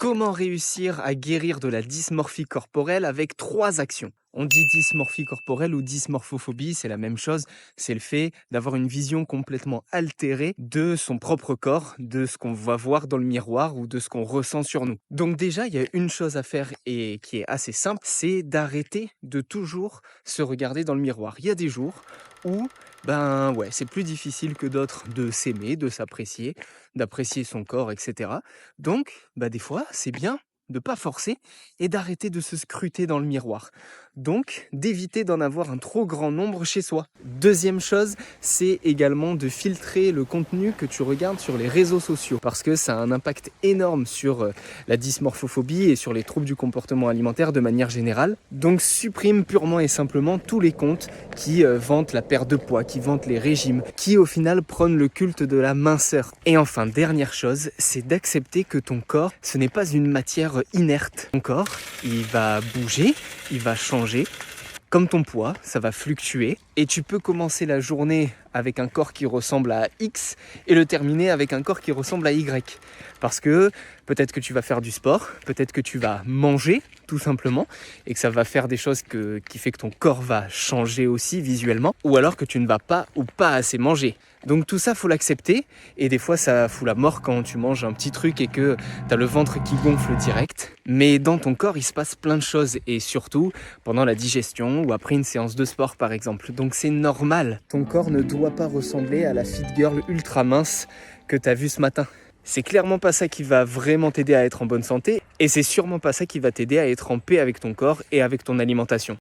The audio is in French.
Comment réussir à guérir de la dysmorphie corporelle avec 3 actions? On dit dysmorphie corporelle ou dysmorphophobie, c'est la même chose. C'est le fait d'avoir une vision complètement altérée de son propre corps, de ce qu'on va voir dans le miroir ou de ce qu'on ressent sur nous. Donc déjà, il y a une chose à faire et qui est assez simple, c'est d'arrêter de toujours se regarder dans le miroir. Il y a des jours où c'est plus difficile que d'autres de s'aimer, de s'apprécier, d'apprécier son corps, etc. Donc, des fois, c'est bien de pas forcer et d'arrêter de se scruter dans le miroir. Donc, d'éviter d'en avoir un trop grand nombre chez soi. Deuxième chose, c'est également de filtrer le contenu que tu regardes sur les réseaux sociaux parce que ça a un impact énorme sur la dysmorphophobie et sur les troubles du comportement alimentaire de manière générale. Donc, supprime purement et simplement tous les comptes qui vantent la perte de poids, qui vantent les régimes, qui au final prônent le culte de la minceur. Et enfin, dernière chose, c'est d'accepter que ton corps, ce n'est pas une matière inerte. Ton corps, il va bouger, il va changer. Comme ton poids, ça va fluctuer et tu peux commencer la journée avec un corps qui ressemble à X et le terminer avec un corps qui ressemble à Y. Parce que peut-être que tu vas faire du sport, peut-être que tu vas manger tout simplement et que ça va faire des choses qui fait que ton corps va changer aussi visuellement, ou alors que tu ne vas pas ou pas assez manger. Donc tout ça, faut l'accepter et des fois ça fout la mort quand tu manges un petit truc et que tu as le ventre qui gonfle direct. Mais dans ton corps, il se passe plein de choses et surtout pendant la digestion ou après une séance de sport par exemple. Donc c'est normal. Ton corps ne doit pas ressembler à la fit girl ultra mince que tu as vue ce matin. C'est clairement pas ça qui va vraiment t'aider à être en bonne santé et c'est sûrement pas ça qui va t'aider à être en paix avec ton corps et avec ton alimentation.